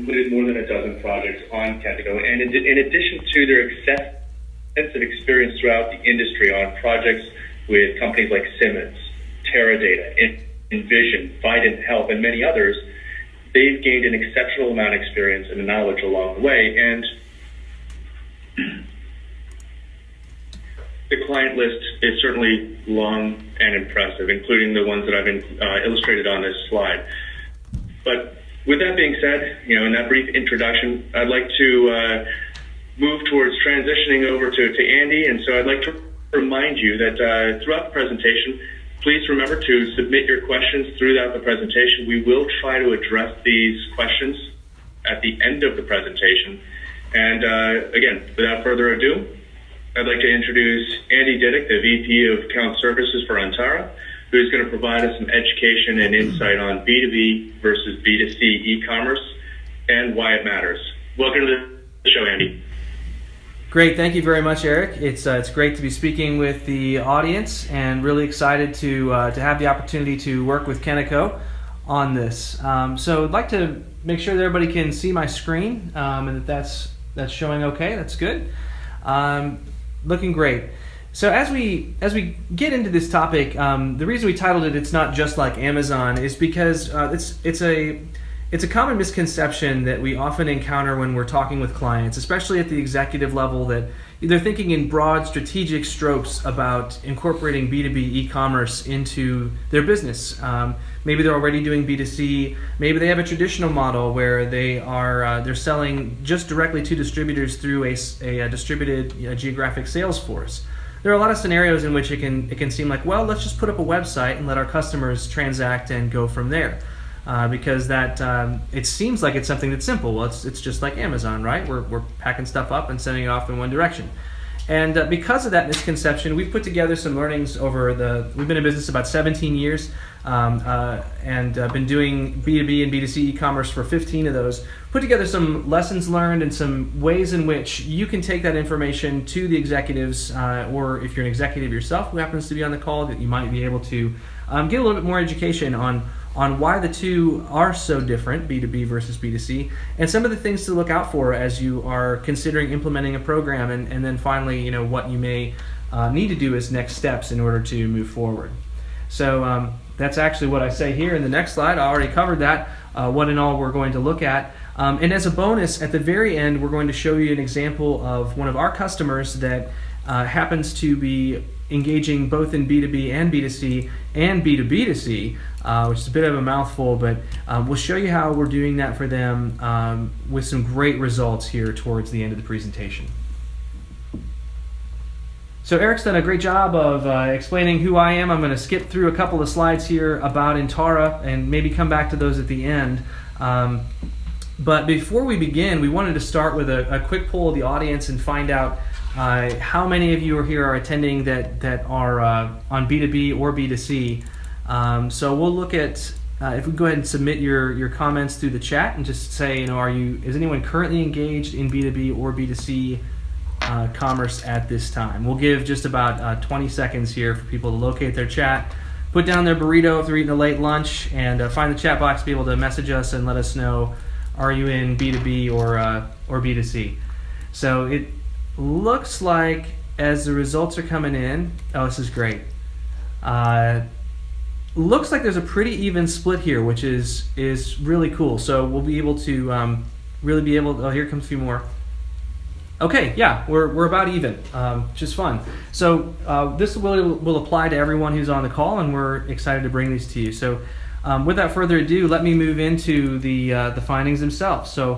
completed more than a dozen projects on Kentico, and in addition to their extensive experience throughout the industry on projects with companies like Simmons, Teradata, Envision, Vidant Health, and many others, they've gained an exceptional amount of experience and knowledge along the way, and the client list is certainly long and impressive, including the ones that I've illustrated on this slide. But with that being said, in that brief introduction, I'd like to move towards transitioning over to Andy, and so I'd like to remind you that throughout the presentation, please remember to submit your questions throughout the presentation. We will try to address these questions at the end of the presentation. And again, without further ado, I'd like to introduce Andy Didyk, the VP of Account Services for Ntara, who's going to provide us some education and insight on B2B versus B2C e-commerce and why it matters. Welcome to the show, Andy. Great, thank you very much, Eric. It's great to be speaking with the audience, and really excited to have the opportunity to work with Kentico on this. So I'd like to make sure that everybody can see my screen, and that's showing okay. That's good. Looking great. So as we get into this topic, the reason we titled it "It's Not Just Like Amazon" is because it's a common misconception that we often encounter when we're talking with clients, especially at the executive level, that they're thinking in broad strategic strokes about incorporating B2B e-commerce into their business. Maybe they're already doing B2C. Maybe they have a traditional model where they're selling just directly to distributors through a distributed geographic sales force. There are a lot of scenarios in which it can seem like, well, let's just put up a website and let our customers transact and go from there. Because it seems like it's something that's simple. Well, it's just like Amazon, right? We're packing stuff up and sending it off in one direction. And because of that misconception, we've put together some learnings we've been in business about 17 years, and been doing B2B and B2C e-commerce for 15 of those. Put together some lessons learned and some ways in which you can take that information to the executives, or if you're an executive yourself who happens to be on the call, that you might be able to get a little bit more education on why the two are so different, B2B versus B2C, and some of the things to look out for as you are considering implementing a program, and then finally, what you may need to do as next steps in order to move forward. So that's actually what I say here in the next slide. I already covered that, what in all we're going to look at. And as a bonus, at the very end, we're going to show you an example of one of our customers that happens to be engaging both in B2B and B2C and B2B2C, which is a bit of a mouthful, but we'll show you how we're doing that for them with some great results here towards the end of the presentation. So Eric's done a great job of explaining who I am. I'm going to skip through a couple of slides here about Ntara and maybe come back to those at the end. But before we begin, we wanted to start with a quick poll of the audience and find out how many of you are attending that are on B2B or B2C. So we'll look at if we go ahead and submit your comments through the chat and just say, is anyone currently engaged in B2B or B2C commerce at this time? We'll give just about 20 seconds here for people to locate their chat, put down their burrito if they're eating a late lunch, and find the chat box to be able to message us and let us know, are you in B2B or B2C? So it looks like as the results are coming in, this is great. Looks like there's a pretty even split here, which is really cool. So we'll be able to here comes a few more. Okay, yeah, we're about even, which is fun. So this will apply to everyone who's on the call, and we're excited to bring these to you. So without further ado, let me move into the findings themselves. So